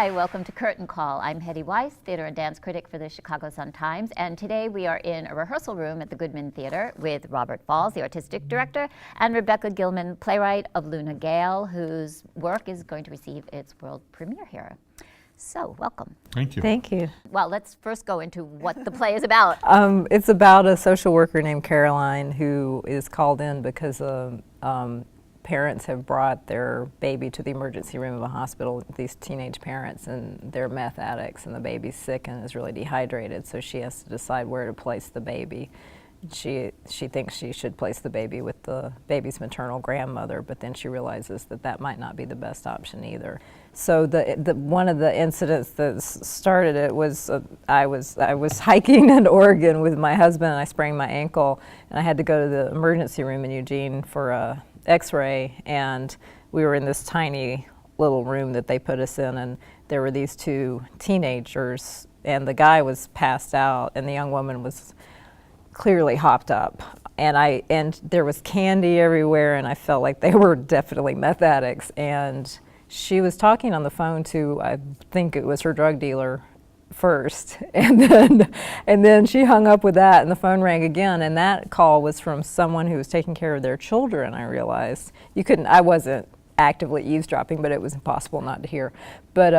Hi, welcome to Curtain Call. I'm Hedy Weiss, theater and dance critic for the Chicago Sun-Times, and today we are in a rehearsal room at the Goodman Theater with Robert Falls, the artistic director, and Rebecca Gilman, playwright of Luna Gale, whose work is going to receive its world premiere here. So, welcome. Thank you. Thank you. Well, let's first go into what the play is about. It's about a social worker named Caroline who is called in because parents have brought their baby to the emergency room of a hospital, these teenage parents, and they're meth addicts, and the baby's sick and is really dehydrated, so she has to decide where to place the baby. She thinks she should place the baby with the baby's maternal grandmother, but then she realizes that that might not be the best option either. So one of the incidents that started it was I was hiking in Oregon with my husband, and I sprained my ankle, and I had to go to the emergency room in Eugene for a X-ray, and we were in this tiny little room that they put us in, and there were these two teenagers, and the guy was passed out, and the young woman was clearly hopped up, and there was candy everywhere, and I felt like they were definitely meth addicts. And she was talking on the phone to, I think it was her drug dealer first, and then she hung up with that, and the phone rang again, and that call was from someone who was taking care of their children. I realized I wasn't actively eavesdropping, but it was impossible not to hear. But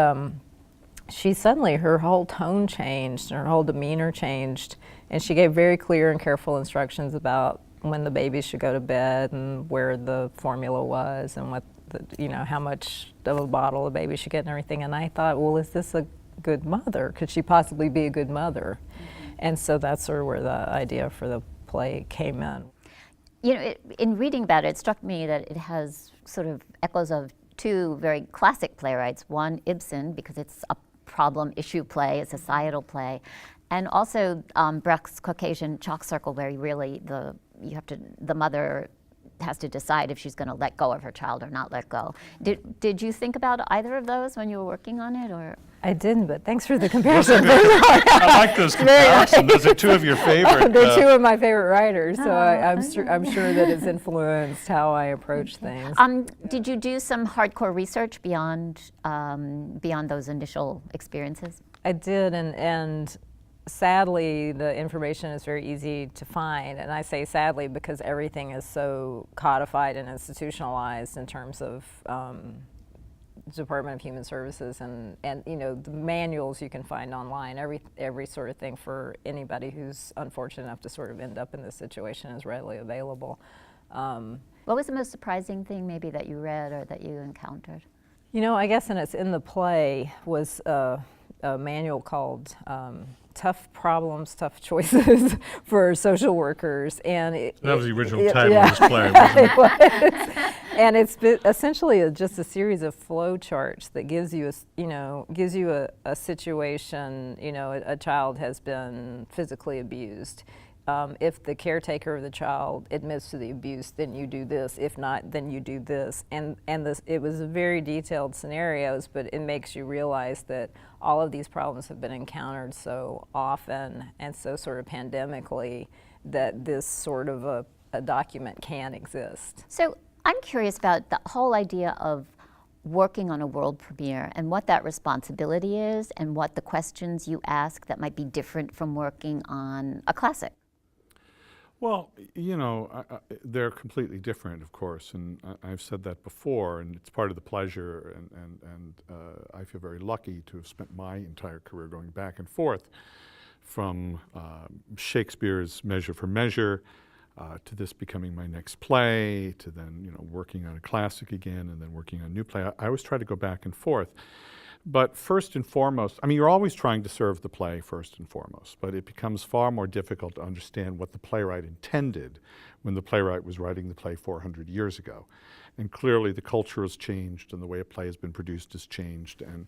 she suddenly, her whole tone changed, her whole demeanor changed, and she gave very clear and careful instructions about when the baby should go to bed and where the formula was and what how much of a bottle the baby should get and everything. And I thought, well, is this a good mother? Could she possibly be a good mother? Mm-hmm. And so that's sort of where the idea for the play came in. You know, in reading about it, it struck me that it has sort of echoes of two very classic playwrights. One, Ibsen, because it's a problem issue play, a societal play, and also Brecht's Caucasian Chalk Circle, where the mother has to decide if she's going to let go of her child or not let go. Did you think about either of those when you were working on it, or? I didn't, but thanks for the comparison. I like those comparisons. Those are two of your favorite. They're two of my favorite writers, so I'm sure that it's influenced how I approach things. Did you do some hardcore research beyond those initial experiences? I did, and sadly, the information is very easy to find, and I say sadly because everything is so codified and institutionalized in terms of Department of Human Services, and the manuals you can find online. Every sort of thing for anybody who's unfortunate enough to sort of end up in this situation is readily available. What was the most surprising thing maybe that you read or that you encountered? I guess, and it's in the play, was a manual called Tough Problems, Tough Choices for Social Workers. And that was the original title of this play, wasn't it? It was. And it's essentially just a series of flow charts that gives you a situation, a child has been physically abused. If the caretaker of the child admits to the abuse, then you do this. If not, then you do this. And it was very detailed scenarios, but it makes you realize that all of these problems have been encountered so often and so sort of pandemically that this sort of a document can exist. So I'm curious about the whole idea of working on a world premiere and what that responsibility is and what the questions you ask that might be different from working on a classic. Well, they're completely different, of course, and I've said that before, and it's part of the pleasure, and I feel very lucky to have spent my entire career going back and forth from Shakespeare's Measure for Measure to this becoming my next play, to then working on a classic again, and then working on a new play. I always try to go back and forth. But first and foremost, you're always trying to serve the play first and foremost, but it becomes far more difficult to understand what the playwright intended when the playwright was writing the play 400 years ago. And clearly the culture has changed and the way a play has been produced has changed. And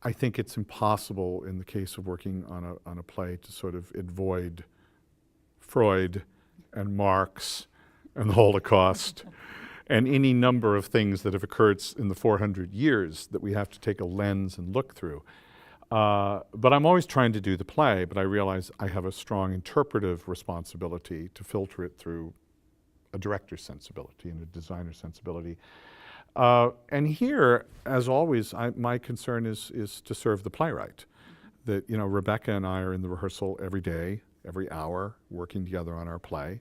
I think it's impossible in the case of working on a play to sort of avoid Freud and Marx and the Holocaust and any number of things that have occurred in the 400 years that we have to take a lens and look through. But I'm always trying to do the play, but I realize I have a strong interpretive responsibility to filter it through a director's sensibility and a designer's sensibility. And here, as always, my concern is to serve the playwright. That, you know, Rebecca and I are in the rehearsal every day, every hour, working together on our play,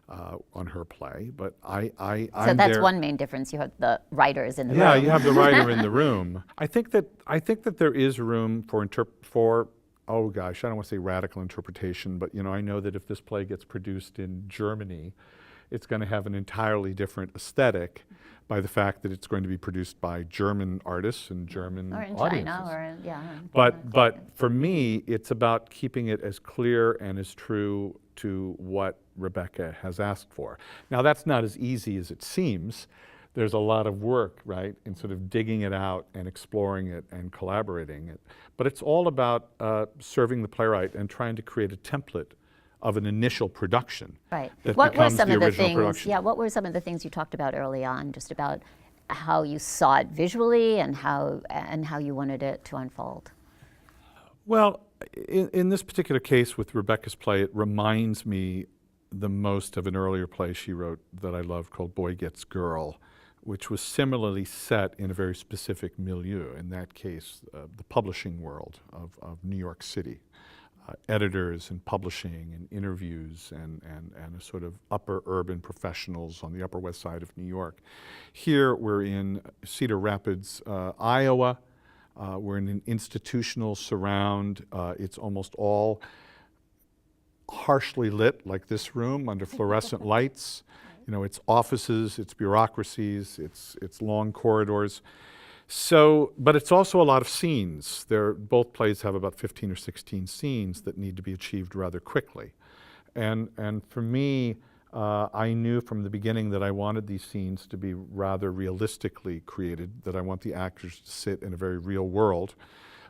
on her play. But So I'm that's there. one main difference. You have the writers in the room. Yeah, you have the writer in the room. I think that there is room for oh gosh, I don't want to say radical interpretation, but you know, I know that if this play gets produced in Germany, it's going to have an entirely different aesthetic by the fact that it's going to be produced by German artists and German Or in audiences. China, or in, yeah. But for me, it's about keeping it as clear and as true to what Rebecca has asked for. Now, that's not as easy as it seems. There's a lot of work, right, in sort of digging it out and exploring it and collaborating it. But it's all about serving the playwright and trying to create a template of an initial production. Right. That What were becomes some the of the original things? production. Yeah. What were some of the things you talked about early on, just about how you saw it visually and how you wanted it to unfold? Well, in this particular case with Rebecca's play, it reminds me the most of an earlier play she wrote that I loved called Boy Gets Girl, which was similarly set in a very specific milieu, in that case, the publishing world of New York City. Editors and publishing and interviews and a sort of upper urban professionals on the Upper West Side of New York. Here we're in Cedar Rapids, Iowa. We're in an institutional surround. It's almost all harshly lit, like this room, under fluorescent lights. You know, it's offices, it's bureaucracies, it's long corridors. So, but it's also a lot of scenes. Both plays have about 15 or 16 scenes that need to be achieved rather quickly. And for me, I knew from the beginning that I wanted these scenes to be rather realistically created, that I want the actors to sit in a very real world,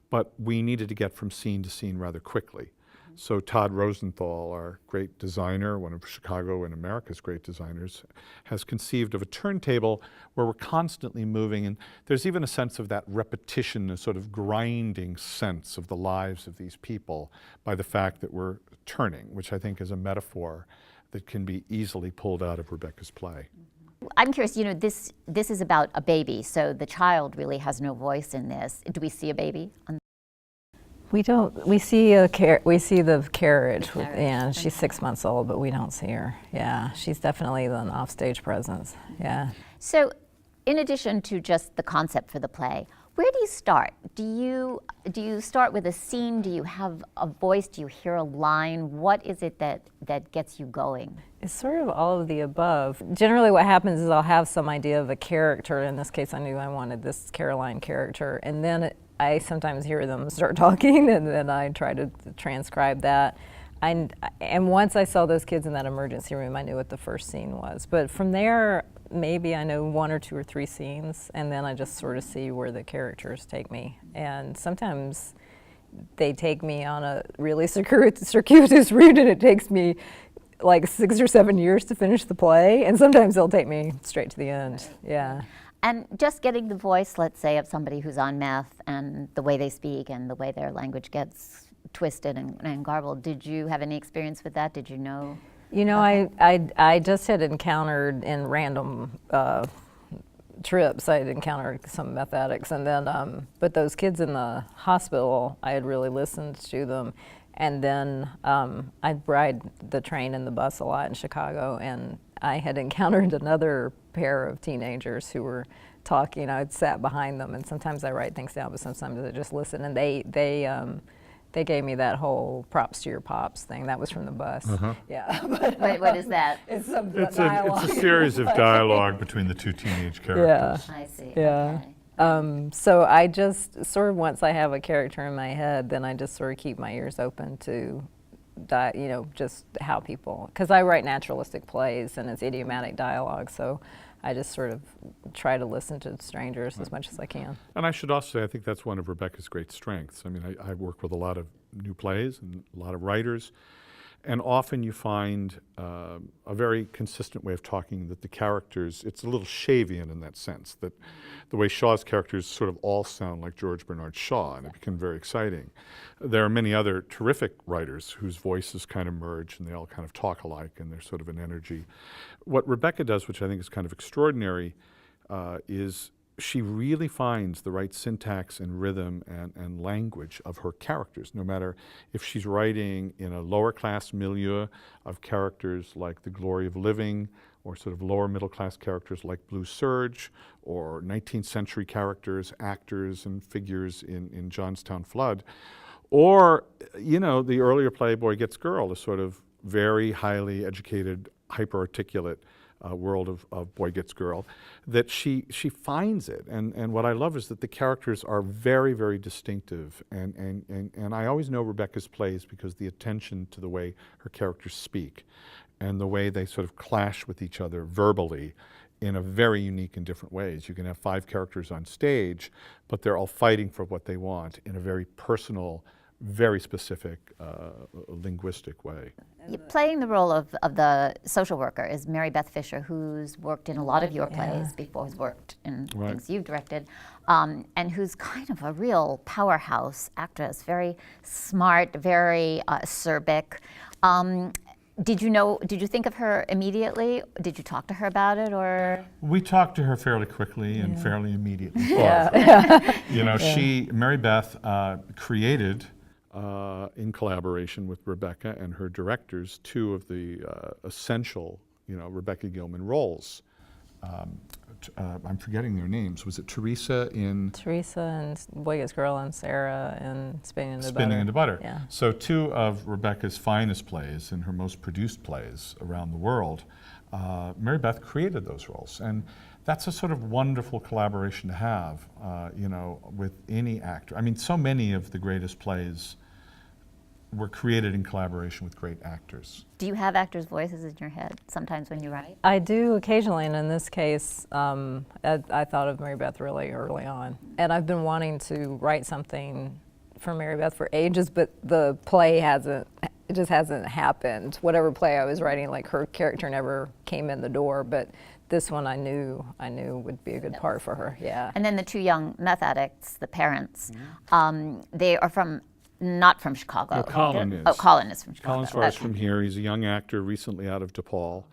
but we needed to get from scene to scene rather quickly. So Todd Rosenthal, our great designer, one of Chicago and America's great designers, has conceived of a turntable where we're constantly moving, and there's even a sense of that repetition, a sort of grinding sense of the lives of these people by the fact that we're turning, which I think is a metaphor that can be easily pulled out of Rebecca's play. I'm curious. You know, this is about a baby, so the child really has no voice in this. Do we see a baby? We don't. We see the carriage. carriage, Yeah, she's okay. 6 months old, but we don't see her. Yeah, she's definitely an offstage presence. Yeah. So, in addition to just the concept for the play, where do you start? Do you start with a scene? Do you have a voice? Do you hear a line? What is it that gets you going? It's sort of all of the above. Generally what happens is I'll have some idea of a character. In this case, I knew I wanted this Caroline character, and then I sometimes hear them start talking, and then I try to transcribe that. And once I saw those kids in that emergency room, I knew what the first scene was. But from there, maybe I know 1 or 2 or 3 scenes, and then I just sort of see where the characters take me. And sometimes they take me on a really circuitous route, and it takes me like 6 or 7 years to finish the play, and sometimes they'll take me straight to the end. Yeah. And just getting the voice, let's say, of somebody who's on meth, and the way they speak and the way their language gets twisted and garbled. Did you have any experience with that? Did you know? You know, I just had encountered in random trips, I had encountered some meth addicts, and then, but those kids in the hospital, I had really listened to them. And then I'd ride the train and the bus a lot in Chicago, and I had encountered another pair of teenagers who were talking. I'd sat behind them, and sometimes I write things down, but sometimes I just listen. And they gave me that whole props to your pops thing. That was from the bus. Yeah. Wait, what is that? It's some It's dialogue. a series of dialogue between the 2 teenage characters. I see. Yeah. Okay. So I just sort of, once I have a character in my head, then I just sort of keep my ears open to, you know, just how people, because I write naturalistic plays and it's idiomatic dialogue, so I just sort of try to listen to strangers as much as I can. And I should also say, I think that's one of Rebecca's great strengths. I mean, I work with a lot of new plays and a lot of writers, and often you find a very consistent way of talking that the characters, it's a little Shavian in that sense, that the way Shaw's characters sort of all sound like George Bernard Shaw, and it became very exciting. There are many other terrific writers whose voices kind of merge and they all kind of talk alike and there's sort of an energy. What Rebecca does, which I think is kind of extraordinary, is she really finds the right syntax and rhythm and language of her characters, no matter if she's writing in a lower class milieu of characters like The Glory of Living, or sort of lower middle class characters like Blue Surge, or 19th century characters, actors and figures in Johnstown Flood, or, you know, the earlier play Boy Gets Girl, the sort of very highly educated, hyper-articulate world of Boy Gets Girl, that she finds it. And what I love is that the characters are very, very distinctive. And I always know Rebecca's plays because the attention to the way her characters speak and the way they sort of clash with each other verbally in a very unique and different ways. You can have 5 characters on stage, but they're all fighting for what they want in a very personal, very specific linguistic way. Playing the role of the social worker is Mary Beth Fisher, who's worked in a lot of your plays before, who's worked in things you've directed, and who's kind of a real powerhouse actress, very smart, very acerbic. Did you think of her immediately? Did you talk to her about it, or? We talked to her fairly quickly and fairly immediately. You know, Mary Beth created, in collaboration with Rebecca and her directors, 2 of the essential, you know, Rebecca Gilman roles. I'm forgetting their names. Was it Teresa and Boy Gets Girl, and Sarah in Spinning into Butter. Spinning into Butter. Yeah. So 2 of Rebecca's finest plays and her most produced plays around the world, Mary Beth created those roles. And that's a sort of wonderful collaboration to have, you know, with any actor. I mean, so many of the greatest plays were created in collaboration with great actors. Do you have actors' voices in your head sometimes when you write? I do occasionally, and in this case, I thought of Mary Beth really early on. And I've been wanting to write something for Mary Beth for ages, but the play it just hasn't happened. Whatever play I was writing, like, her character never came in the door, but this one I knew would be a good part for her, yeah. And then the 2 young meth addicts, the parents, they are not from Chicago. No, Colin is. Oh, Colin is from Chicago. Colin's far from here. He's a young actor recently out of DePaul.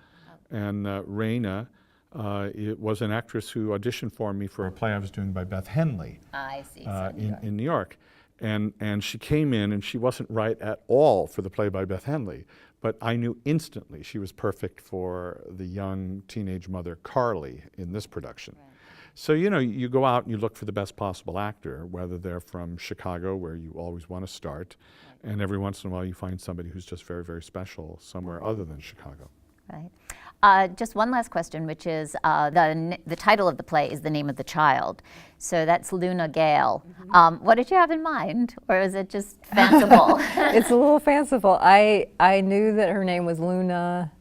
And Raina was an actress who auditioned for me for a play I was doing by Beth Henley. I see. In New York. And she came in, and she wasn't right at all for the play by Beth Henley, but I knew instantly she was perfect for the young teenage mother Carly in this production. Right. So, you know, you go out and you look for the best possible actor, whether they're from Chicago, where you always want to start, and every once in a while you find somebody who's just very, very special somewhere other than Chicago. Right. Just one last question, which is the title of the play is The Name of the Child. So that's Luna Gale. What did you have in mind, or is it just fanciful? It's a little fanciful. I knew that her name was Luna.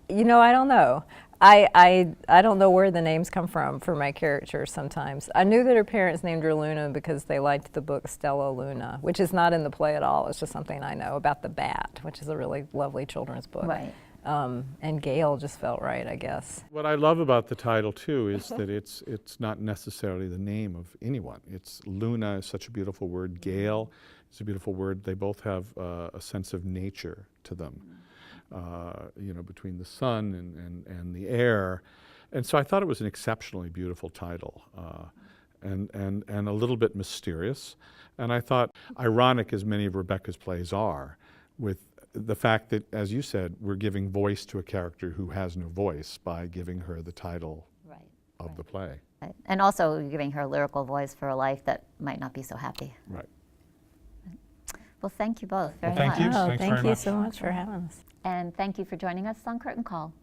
You know, I don't know. I don't know where the names come from for my characters sometimes. I knew that her parents named her Luna because they liked the book Stella Luna, which is not in the play at all. It's just something I know about the bat, which is a really lovely children's book. Right. And Gale just felt right, I guess. What I love about the title, too, is that it's not necessarily the name of anyone. Luna is such a beautiful word. Gale is a beautiful word. They both have a sense of nature to them. You know, between the sun and the air. And so I thought it was an exceptionally beautiful title, and a little bit mysterious. And I thought, ironic as many of Rebecca's plays are, with the fact that, as you said, we're giving voice to a character who has no voice by giving her the title of the play. Right. And also giving her a lyrical voice for a life that might not be so happy. Right. Well, thank you both very thank much. you. Oh, Thanks thank very you much. so much for having us. And thank you for joining us on Curtain Call.